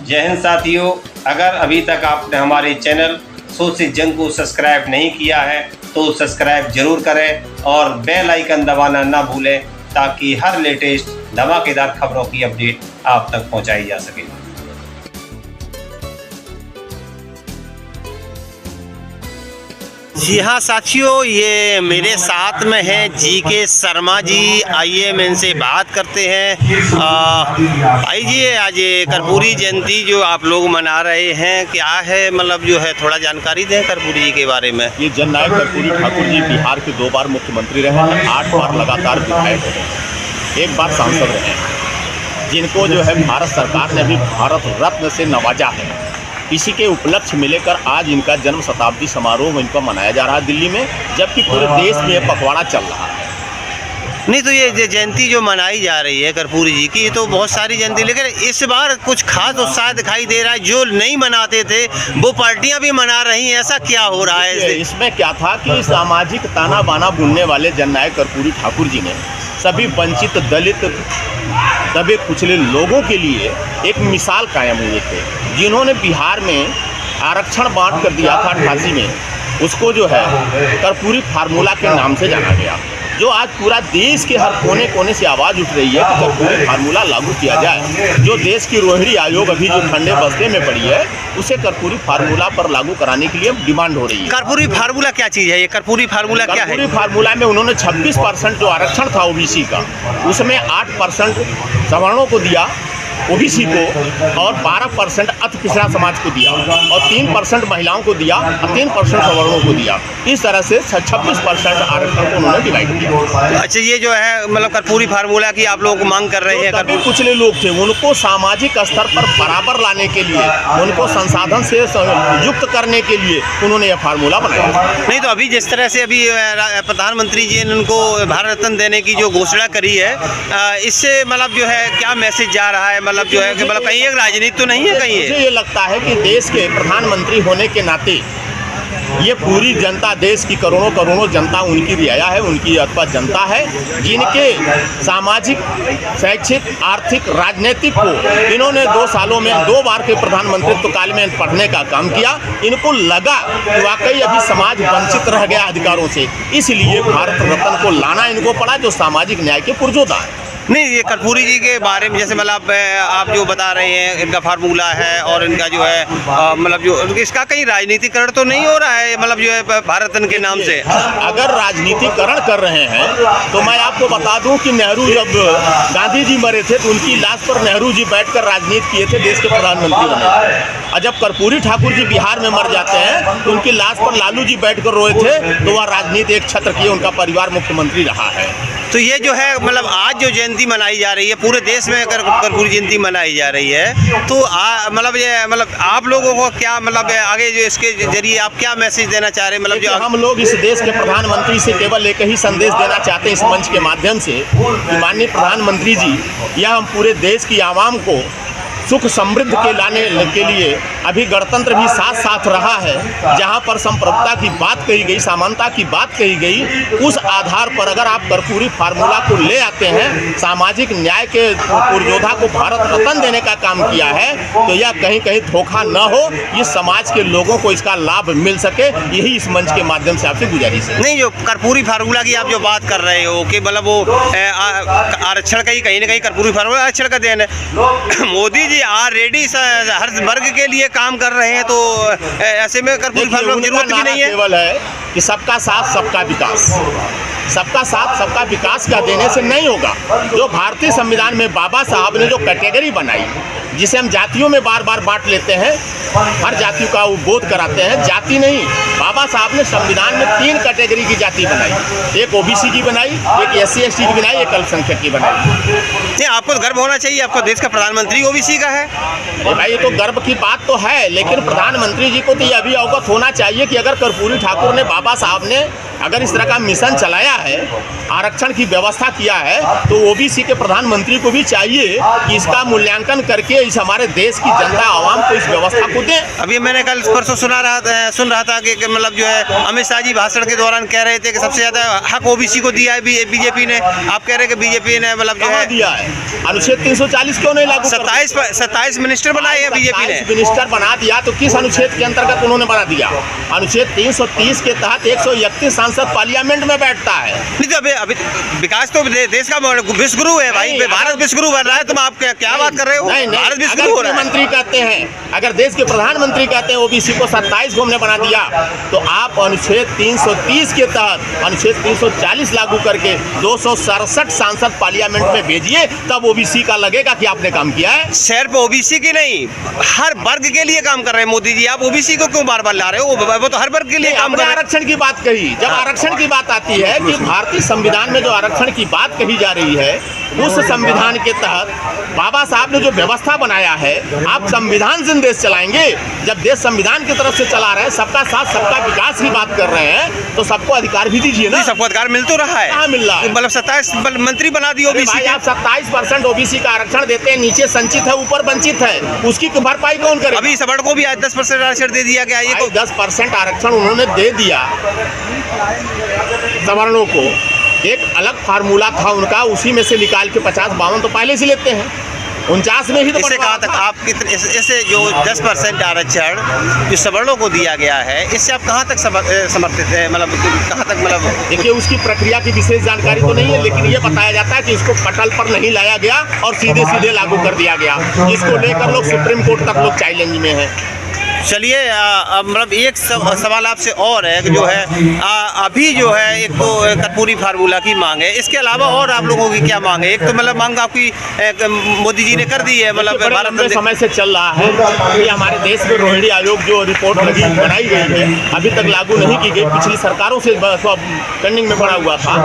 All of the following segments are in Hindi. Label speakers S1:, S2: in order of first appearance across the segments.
S1: जय हिंद साथियों, अगर अभी तक आपने हमारे चैनल सोच से जंग को सब्सक्राइब नहीं किया है तो सब्सक्राइब जरूर करें और बेल आइकन दबाना ना भूलें ताकि हर लेटेस्ट धमाकेदार खबरों की अपडेट आप तक पहुंचाई जा सके।
S2: जी हाँ साथियों, ये मेरे साथ में है जीके शर्मा जी। आइए मैं इनसे बात करते हैं। आइए, आज ये कर्पूरी जयंती जो आप लोग मना रहे हैं, क्या है मतलब जो है थोड़ा जानकारी दें कर्पूरी जी के बारे में।
S3: ये जननायक कर्पूरी ठाकुर जी बिहार के 2 बार मुख्यमंत्री रहे हैं, 8 बार लगातार विधायक रहे हैं, 1 बार सांसद रहे हैं, जिनको जो है भारत सरकार ने भी भारत रत्न से नवाजा है। इसी के उपलक्ष्य में लेकर आज इनका जन्म शताब्दी समारोह इनका मनाया जा रहा है दिल्ली में, जबकि पूरे देश में यह पखवाड़ा चल रहा है।
S2: नहीं तो ये जयंती जो मनाई जा रही है कर्पूरी जी की, ये तो बहुत सारी जयंती, लेकिन इस बार कुछ खास उत्साह दिखाई दे रहा है। जो नहीं मनाते थे वो पार्टियां भी मना रही हैं, ऐसा क्या हो रहा है?
S3: इसमें क्या था कि सामाजिक ताना बाना बुनने वाले जननायक कर्पूरी ठाकुर जी ने सभी वंचित, दलित, दबे कुचले लोगों के लिए एक मिसाल कायम हुए थे, जिन्होंने बिहार में आरक्षण बांट कर दिया था 88 में। उसको जो है कर्पूरी फार्मूला के नाम से जाना गया, जो आज पूरा देश के हर कोने कोने से आवाज़ उठ रही है कि कर्पूरी फार्मूला लागू किया जाए। जो देश की रोहिणी आयोग अभी जो ठंडे बस्ते में पड़ी है, उसे कर्पूरी फार्मूला पर लागू कराने के लिए डिमांड हो रही है।
S2: कर्पूरी फार्मूला क्या चीज़ है? ये कर्पूरी फार्मूला क्या है?
S3: कर्पूरी फार्मूला में उन्होंने 26% जो आरक्षण था ओबीसी का, उसमें 8% सवर्णों को दिया ओबीसी को, और 12% अति पिछड़ा समाज को दिया, और 3% महिलाओं को दिया, और 3% सवर्णों को दिया। इस तरह से 26% आरक्षण को उन्होंने डिवाइड किया।
S2: अच्छा, ये जो है मतलब कर्पूरी फार्मूला की आप लोग मांग कर रहे हैं?
S3: कर्पूरी कुचले लोग थे, उनको सामाजिक स्तर पर बराबर लाने के लिए, उनको संसाधन से युक्त करने के लिए उन्होंने यह फार्मूला बनाया।
S2: नहीं तो अभी जिस तरह से अभी प्रधानमंत्री जी ने उनको भारत रत्न देने की जो घोषणा करी है, इससे मतलब जो है क्या मैसेज जा रहा है? मतलब जो है कि मतलब कहीं एक राजनीति तो नहीं है कहीं?
S3: मुझे ये लगता है कि देश के प्रधानमंत्री होने के नाते ये पूरी जनता, देश की करोड़ों करोड़ों जनता उनकी रियाया है, उनकी अथवा जनता है, जिनके सामाजिक, शैक्षिक, आर्थिक, राजनीतिक को इन्होंने 2 सालों में 2 बार के प्रधानमंत्रित्व काल में पढ़ने का काम किया। इनको लगा कि वाकई अभी समाज वंचित रह गया अधिकारों से, इसलिए भारत रत्न को लाना इनको पड़ा, जो सामाजिक न्याय के पुरजोदा है।
S2: नहीं, ये कर्पूरी जी के बारे में जैसे मतलब आप जो बता रहे हैं, इनका फार्मूला है और इनका जो है मतलब जो इसका कहीं राजनीतिकरण तो नहीं हो रहा है, मतलब जो है भारत रत्न के नाम से?
S3: अगर राजनीतिकरण कर रहे हैं तो मैं आपको बता दूं कि नेहरू, जब गांधी जी मरे थे तो उनकी लाश पर नेहरू जी बैठकर राजनीति किए थे, देश के प्रधानमंत्री बने। और जब कर्पूरी ठाकुर जी बिहार में मर जाते हैं तो उनकी लाश पर लालू जी बैठकर रोए थे, तो वह राजनीति एक छत्र किए, उनका परिवार मुख्यमंत्री रहा है।
S2: तो ये जो है मतलब आज जो जयंती मनाई जा रही है, पूरे देश में कर्पूरी जयंती मनाई जा रही है, तो मतलब ये मतलब आप लोगों को क्या मतलब आगे जो इसके जरिए आप क्या मैसेज देना चाह रहे हैं? मतलब जो
S3: हम लोग इस देश के प्रधानमंत्री से केवल एक ही संदेश देना चाहते हैं इस मंच के माध्यम से कि माननीय प्रधानमंत्री जी, यह हम पूरे देश की आवाम को सुख समृद्ध के लाने के लिए अभी गणतंत्र भी साथ साथ रहा है, जहां पर संप्रभुता की बात कही गई, समानता की बात कही गई, उस आधार पर अगर आप कर्पूरी फार्मूला को ले आते हैं, सामाजिक न्याय के पुरजोधा को भारत रत्न देने का काम किया है, तो यह कहीं कहीं धोखा न हो, इस समाज के लोगों को इसका लाभ मिल सके, यही इस मंच के माध्यम से आपसे गुजारिश है।
S2: नहीं, जो कर्पूरी फार्मूला की आप जो बात कर रहे हो कि मतलब वो आरक्षण का ही कहीं ना कहीं कर्पूरी फार्मूला आरक्षण का देन है। मोदी ऑलरेडी हर वर्ग के लिए काम कर रहे हैं, तो ऐसे में कर्पूरी फार्मूला की जरूरत भी नहीं है।
S3: केवल है कि सबका साथ सबका विकास, सबका साथ सबका विकास का देने से नहीं होगा। जो भारतीय संविधान में बाबा साहब ने जो कैटेगरी बनाई, जिसे हम जातियों में बार बार बांट लेते हैं, हर जातियों का वो बोध कराते हैं, जाति नहीं, बाबा साहब ने संविधान में 3 कैटेगरी की जाति बनाई, एक ओबीसी की बनाई, एक SC ST की बनाई, एक अल्पसंख्यक की बनाई।
S2: नहीं, आपको गर्व होना चाहिए, आपका देश का प्रधानमंत्री ओबीसी का है।
S3: अरे भाई, ये तो गर्व की बात तो है, लेकिन प्रधानमंत्री जी को तो यह भी अवगत होना चाहिए कि अगर कर्पूरी ठाकुर ने, बाबा साहब ने अगर इस तरह का मिशन चलाया है, आरक्षण की व्यवस्था किया है, तो ओबीसी के प्रधानमंत्री को भी चाहिए कि इसका मूल्यांकन करके इस हमारे देश की जनता आवाम को इस व्यवस्था को दें।
S2: अभी मैंने कल परसों सुन रहा था कि मतलब जो है अमित शाह जी भाषण के दौरान कह रहे थे कि सबसे ज्यादा हक ओबीसी को दिया है बीजेपी ने। आप कह रहे हैं कि बीजेपी ने मतलब जो है
S3: दिया है, अनुच्छेद 340 क्यों नहीं लागू?
S2: 27 मिनिस्टर बनाए हैं बीजेपी ने।
S3: मिनिस्टर बना दिया तो किस अनुच्छेद के अंतर्गत उन्होंने बना दिया? अनुच्छेद 330 के तहत 131 सांसद पार्लियामेंट में बैठता है।
S2: नहीं तो अभी विकास तो देश का विश्वगुरु है भाई, भारत विश्वगुरु बन रहा है। तुम आप क्या बात कर रहे हो? भारत विश्वगुरु हो रहा है।
S3: मंत्री कहते हैं, अगर देश के प्रधानमंत्री कहते हैं ओबीसी को 27 को हमने बना दिया, तो आप अनुच्छेद 330 के तहत अनुच्छेद 340 लागू करके 267 सांसद पार्लियामेंट में भेजिए, तब ओबीसी का लगेगा कि आपने काम किया है।
S2: सिर्फ ओबीसी की नहीं, हर वर्ग के लिए काम कर रहे हैं मोदी जी। आप ओबीसी को क्यों बार बार ला रहे हो? वो तो हर वर्ग के लिए काम कर रहे हैं।
S3: आरक्षण की बात कही, जब आरक्षण की बात आती है कि भारतीय संविधान में जो आरक्षण की बात कही जा रही है, उस संविधान के तहत बाबा साहब ने जो व्यवस्था बनाया है, आप संविधान से देश चलाएंगे। जब देश संविधान की तरफ से चला रहे हैं, सबका साथ सबका विकास की बात कर रहे हैं, तो सबको अधिकार भी दीजिए ना।
S2: सबको अधिकार मिल तो रहा है।
S3: कहाँ मिल रहा है?
S2: मतलब 27 मंत्री बना दिए ओबीसी के।
S3: आप 27% ओबीसी का आरक्षण देते हैं, नीचे संचित है, ऊपर वंचित है, उसकी भरपाई कौन करे?
S2: अभी सवर्ण को भी आज 10% आरक्षण दे दिया गया। ये
S3: 10% आरक्षण उन्होंने दे दिया सवर्णों को। एक अलग फार्मूला था उनका, उसी में से निकाल के 50-52 तो पहले से लेते हैं, 49 में ही तो।
S2: इससे कहाँ तक आप इससे जो 10% आरक्षण जो सवर्णों को दिया गया है, इससे आप कहाँ तक समर्थित है? मतलब कहाँ तक? मतलब
S3: देखिए, उसकी प्रक्रिया की विशेष जानकारी तो नहीं है, लेकिन ये बताया जाता है कि इसको पटल पर नहीं लाया गया और सीधे सीधे लागू कर दिया गया, जिसको लेकर लोग सुप्रीम कोर्ट तक लोग चैलेंज में हैं।
S2: चलिए, मतलब एक सवाल आपसे और है कि जो है अभी जो है एक तो कर्पूरी फार्मूला की मांग है, इसके अलावा और आप लोगों की क्या मांग है? एक तो मतलब मांग आपकी मोदी जी ने कर दी है, मतलब
S3: भारत समय से चल रहा है कि हमारे देश में रोहिणी आयोग जो रिपोर्ट बनाई गई है, अभी तक लागू नहीं की गई। पिछली सरकारों से पेंडिंग में पड़ा हुआ था।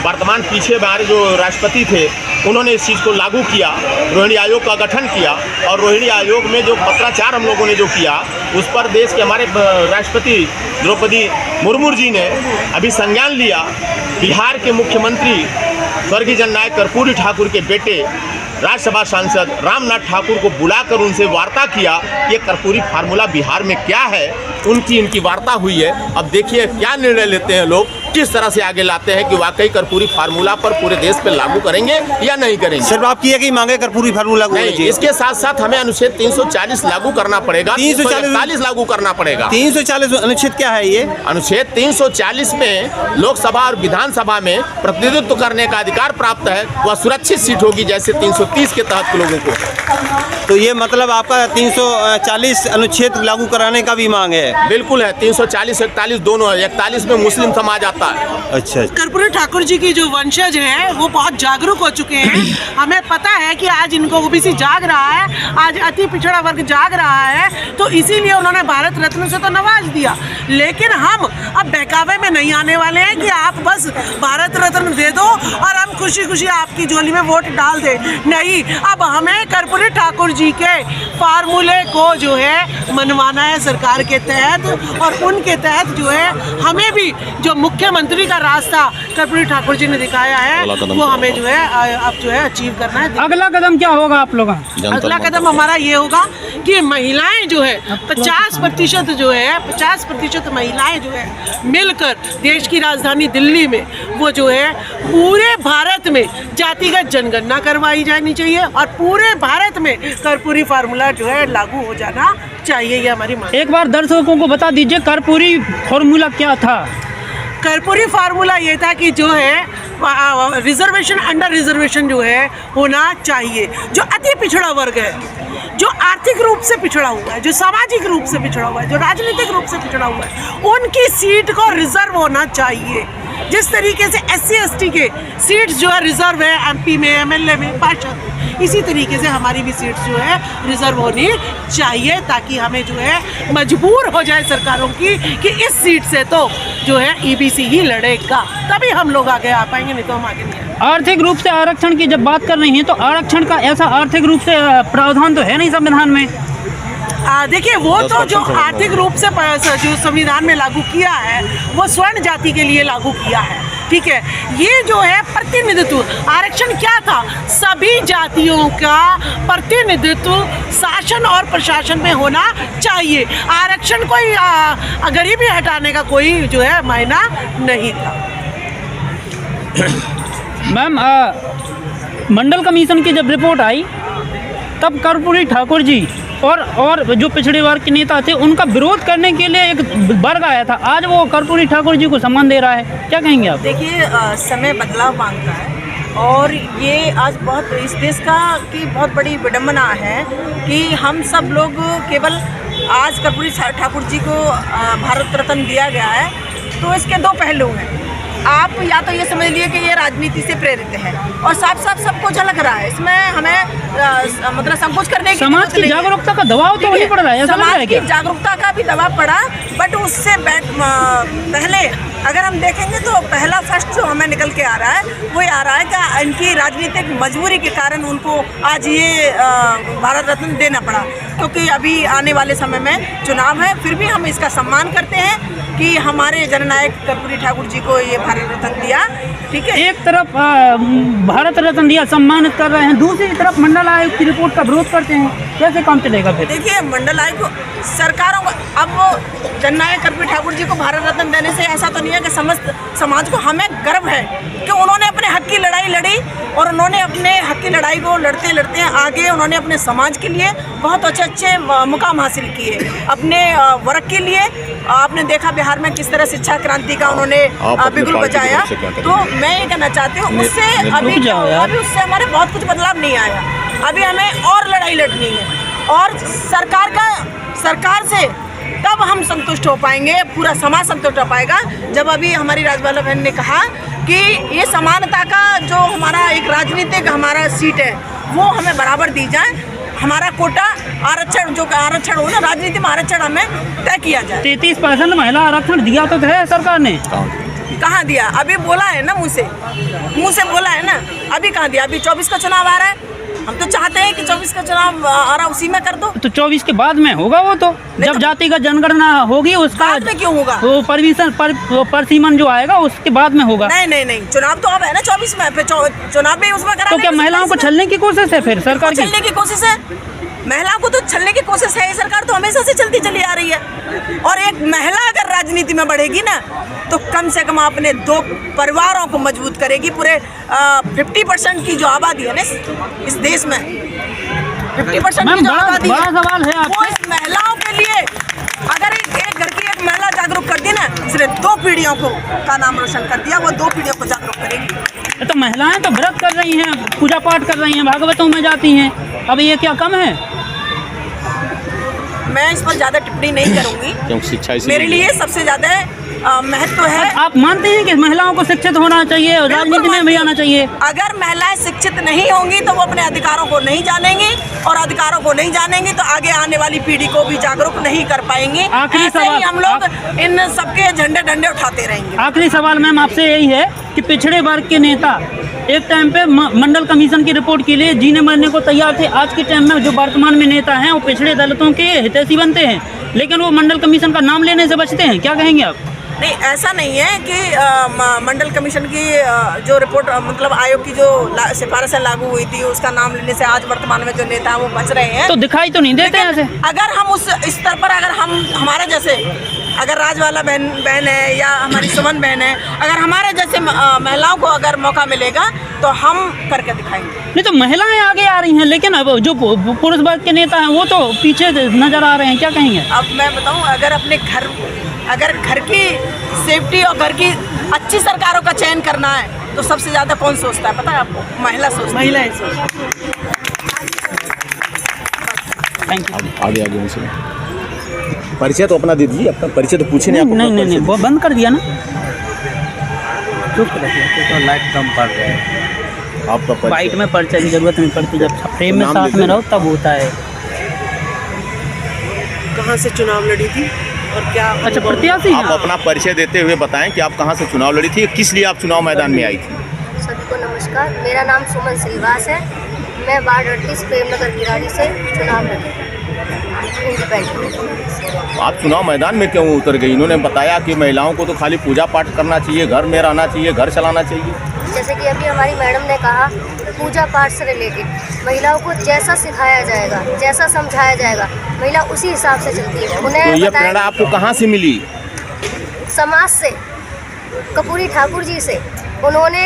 S3: वर्तमान पीछे हमारे जो राष्ट्रपति थे, उन्होंने इस चीज़ को लागू किया, रोहिणी आयोग का गठन किया, और रोहिणी आयोग में जो पत्राचार हम लोगों ने जो किया, उस पर देश के हमारे राष्ट्रपति द्रौपदी मुर्मू जी ने अभी संज्ञान लिया। बिहार के मुख्यमंत्री स्वर्गीय जननायक कर्पूरी ठाकुर के बेटे राज्यसभा सांसद रामनाथ ठाकुर को बुलाकर उनसे वार्ता किया। ये कर्पूरी फार्मूला बिहार में क्या है, इनकी वार्ता हुई है। अब देखिए क्या निर्णय लेते हैं लोग, किस तरह से आगे लाते हैं कि वाकई कर्पूरी फार्मूला पर पूरे देश पे लागू करेंगे या नहीं करेंगे।
S2: सिर्फ आपकी है कि मांगे कर्पूरी फार्मूला लागू
S3: नहीं, इसके साथ साथ हमें अनुच्छेद 340 लागू करना पड़ेगा, 340 लागू करना पड़ेगा।
S2: 340 अनुच्छेद क्या है? ये अनुच्छेद
S3: 340 में लोकसभा और विधानसभा में प्रतिनिधित्व करने का अधिकार प्राप्त है। वह सुरक्षित सीट होगी जैसे 330 के तहत लोगों को।
S2: तो ये मतलब आपका 340 अनुच्छेद लागू कराने का भी मांग है?
S3: बिल्कुल है, 340 41 दोनों है। 41 में मुस्लिम समाज आता है।
S2: अच्छा,
S4: कर्पूरी ठाकुर जी की जो वंशज है वो बहुत जागरूक हो चुके हैं। हमें पता है कि आज इनको ओबीसी जाग रहा है, आज अति पिछड़ा वर्ग जाग रहा है, तो इसीलिए उन्होंने भारत रत्न से तो नवाज दिया। लेकिन हम अब बहकावे में नहीं आने वाले हैं कि आप बस भारत रत्न दे दो और हम खुशी खुशी आपकी झोली में वोट डाल दे। नहीं, अब हमें कर्पूरी ठाकुर जी के फार्मूले को जो है मनवाना है सरकार के तहत, और उनके तहत जो है हमें भी जो मुख्यमंत्री का रास्ता कर्पूरी ठाकुर जी ने दिखाया है वो हमें जो है अब जो है अचीव करना है।
S5: अगला कदम क्या होगा आप लोगों का?
S4: अगला कदम हमारा ये होगा कि महिलाएं जो है 50% जो है 50% महिलाएं जो है मिलकर देश की राजधानी दिल्ली में वो जो है पूरे भारत में जातिगत जनगणना करवाई जानी चाहिए और पूरे भारत में कर्पूरी फार्मूला जो है लागू हो जाना चाहिए। ये हमारी मांग।
S5: एक बार दर्शकों को बता दीजिए कर्पूरी फार्मूला क्या था?
S4: कर्पूरी फार्मूला ये था कि जो है रिजर्वेशन अंडर रिजर्वेशन जो है होना चाहिए। जो अति पिछड़ा वर्ग है, जो आर्थिक रूप से पिछड़ा हुआ है, जो सामाजिक रूप से पिछड़ा हुआ है, जो राजनीतिक रूप से पिछड़ा हुआ है, उनकी सीट को रिजर्व होना चाहिए। जिस तरीके से SC ST के सीट्स जो है रिजर्व है MP में, MLA में, पार्षद, इसी तरीके से हमारी भी सीट्स जो है रिजर्व होनी चाहिए, ताकि हमें जो है मजबूर हो जाए सरकारों की कि इस सीट से तो जो है EBC ही लड़ेगा, तभी हम लोग आगे आ पाएंगे, नहीं तो हम आगे नहीं आएंगे।
S5: आर्थिक रूप से आरक्षण की जब बात कर रही हैं तो आरक्षण का ऐसा आर्थिक रूप से प्रावधान तो है नहीं संविधान में।
S4: देखिए वो तो जो आर्थिक रूप से जो संविधान में लागू किया है वो स्वर्ण जाति के लिए लागू किया है, ठीक है। ये जो है प्रतिनिधित्व, आरक्षण क्या था, सभी जातियों का प्रतिनिधित्व शासन और प्रशासन में होना चाहिए। आरक्षण कोई गरीबी हटाने का कोई जो है मायना नहीं था।
S5: मैम मंडल कमीशन की जब रिपोर्ट आई तब कर्पूरी ठाकुर जी और जो पिछड़े वर्ग के नेता थे उनका विरोध करने के लिए एक वर्ग आया था। आज वो कर्पूरी ठाकुर जी को सम्मान दे रहा है, क्या कहेंगे आप?
S6: देखिए समय बदलाव मांगता है और ये आज बहुत इस देश का की बहुत बड़ी विडम्बना है कि हम सब लोग केवल आज कर्पूरी ठाकुर जी को भारत रत्न दिया गया है, तो इसके दो पहलू हैं। आप या तो ये समझ लिए कि ये राजनीति से प्रेरित है और साफ साफ सबको झलक रहा है, इसमें हमें मतलब संकोच करने की
S5: समाज की जागरूकता का दबाव तो नहीं पड़ रहा है,
S6: समाज की जागरूकता का भी दबाव पड़ा, बट उससे पहले अगर हम देखेंगे तो पहला फर्स्ट जो हमें निकल के आ रहा है वो आ रहा है कि इनकी राजनीतिक मजबूरी के कारण उनको आज ये भारत रत्न देना पड़ा, क्योंकि अभी आने वाले समय में चुनाव है। फिर भी हम इसका सम्मान करते हैं कि हमारे जननायक कर्पूरी ठाकुर जी को ये भारत रत्न दिया, ठीक है।
S5: एक तरफ भारत रत्न दिया, सम्मानित कर रहे हैं, दूसरी तरफ मंडल आयोग की रिपोर्ट का विरोध करते हैं, कैसे काम चलेगा फिर?
S6: देखिए मंडल आयोग सरकारों को, अब जननायक कर्पूरी ठाकुर जी को भारत रत्न देने से ऐसा तो नहीं है कि समस्त समाज को, हमें गर्व है कि उन्होंने अपने हक की लड़ाई लड़ी और उन्होंने अपने हक की लड़ाई को लड़ते लड़ते आगे उन्होंने अपने समाज के लिए बहुत अच्छे अच्छे मुकाम हासिल किए, अपने वर्ग के लिए। आपने देखा बिहार में किस तरह शिक्षा क्रांति का उन्होंने बिगुल बजाया, तो मैं ये कहना चाहती हूँ उससे अभी उससे हमारे बहुत कुछ बदलाव नहीं आया। अभी हमें और लड़ाई लड़नी है और सरकार से तब हम संतुष्ट हो पाएंगे, पूरा समाज संतुष्ट हो पाएगा जब अभी हमारी राजबाला बहन ने कहा कि ये समानता का जो हमारा एक राजनीतिक हमारा सीट है वो हमें बराबर दी जाए, हमारा कोटा आरक्षण जो आरक्षण हो ना, राजनीति में आरक्षण हमें तय किया जाए।
S5: 33% महिला आरक्षण दिया तो है सरकार ने,
S6: कहाँ दिया? अभी बोला है ना, मुँह से बोला है ना, अभी कहाँ दिया? अभी 24 का चुनाव आ रहा है, हम तो चाहते हैं कि 24 का चुनाव आ रहा उसी में कर दो।
S5: तो 24 के बाद में होगा वो, तो जब जातिगत जनगणना होगी उसका
S6: बाद में क्यों होगा?
S5: वो परिसीमन जो आएगा उसके बाद में होगा।
S6: नहीं, चुनाव तो अब है ना 24 में, फिर चुनाव भी उसमें करा।
S5: तो क्या महिलाओं को छलने की कोशिश है फिर सरकार की?
S6: छलने की कोशिश है, महिलाओं को तो छलने की कोशिश है, सरकार तो हमेशा से चलती चली आ रही है। और एक महिला अगर राजनीति में बढ़ेगी ना तो कम से कम अपने 2 परिवारों को मजबूत करेगी। पूरे 50% की जो आबादी है ना इस देश में, 50% की जो आबादी है,
S5: बड़ा सवाल है
S6: वो इस महिलाओं के लिए अगर एक घर की एक महिला जागरूक कर दी ना, इसने 2 पीढ़ियों को का नाम रोशन कर दिया, वो 2 पीढ़ियों को जागरूक करेगी।
S5: तो महिलाएं तो व्रत कर रही हैं, पूजा पाठ कर रही हैं, भागवतों में जाती हैं, अब ये क्या कम है?
S6: मैं इस पर ज़्यादा टिप्पणी नहीं करूँगी क्योंकि शिक्षा मेरे लिए सबसे ज़्यादा महत्व है।
S5: आप मानते हैं कि महिलाओं को शिक्षित होना चाहिए और राजनीति में भी आना चाहिए?
S6: अगर महिलाएं शिक्षित नहीं होंगी तो वो अपने अधिकारों को नहीं जानेंगी और अधिकारों को नहीं जानेंगी तो आगे आने वाली पीढ़ी को भी जागरूक नहीं कर पाएंगे।
S5: आखिरी सवाल,
S6: हम लोग इन सबके झंडे डंडे उठाते रहेंगे।
S5: आखिरी सवाल मैम आपसे यही है कि पिछड़े वर्ग के नेता एक टाइम पे मंडल कमीशन की रिपोर्ट के लिए जीने मरने को तैयार थे, आज के टाइम में जो वर्तमान में नेता हैं वो पिछड़े दलितों के हितैषी बनते हैं, लेकिन वो मंडल कमीशन का नाम लेने से बचते हैं, क्या कहेंगे आप?
S6: नहीं, ऐसा नहीं है कि मंडल कमीशन की जो रिपोर्ट मतलब आयोग की जो सिफारिशें लागू हुई थी उसका नाम लेने से आज वर्तमान में जो नेता हैं वो बच रहे हैं।
S5: तो दिखाई तो नहीं देते ऐसे।
S6: अगर हम उस स्तर पर अगर हम हमारे जैसे अगर राजबाला बहन है या हमारी सुमन बहन है, अगर हमारे जैसे महिलाओं को अगर मौका मिलेगा तो हम करके दिखाएंगे।
S5: नहीं तो महिलाएं आगे आ रही हैं, लेकिन अब जो पुरुष वर्ग के नेता हैं वो तो पीछे नजर आ रहे हैं, क्या कहेंगे?
S6: अब मैं बताऊं, अगर घर की सेफ्टी और घर की अच्छी सरकारों का चयन करना है तो सबसे ज़्यादा कौन सोचता है पता है आपको? महिला सोचती है।
S4: महिलाएं सोचती हैं।
S5: Thank you.
S3: आगे उनसे परिचय तो अपना दे दीजिए, अपना परिचय तो पूछे नहीं।
S5: नहीं वो बंद कर दिया ना, चुप रखिए
S7: तो लाइट कम पड़ रहा है।
S3: आपका
S5: वाइट में परिचय की जरूरत नहीं पड़ती, जब फ्रेम में साथ में रहो तब होता है।
S4: कहाँ से चुनाव लड़ी थी और क्या?
S5: अच्छा, प्रत्याशी
S3: आप अपना परिचय देते हुए बताएं कि आप कहाँ से चुनाव लड़ी थी, किस लिए आप चुनाव मैदान में आई थी?
S8: सभी को नमस्कार, मेरा नाम सुमन श्रीवास है, मैं वार्ड 38 प्रेमनगर किराड़ी से चुनाव लड़ी। इंडिपेंडेंट।
S3: आप चुनाव मैदान में क्यों उतर गई? इन्होंने बताया कि महिलाओं को तो खाली पूजा पाठ करना चाहिए, घर में रहना चाहिए, घर चलाना चाहिए।
S8: जैसे कि अभी हमारी मैडम ने कहा, पूजा पाठ से रिलेटेड महिलाओं को जैसा सिखाया जाएगा, जैसा समझाया जाएगा, महिला उसी हिसाब से चलती है।
S3: तो
S8: उन्हें
S3: ये प्रेरणा आपको कहाँ से मिली?
S8: समाज से, कर्पूरी ठाकुर जी से। उन्होंने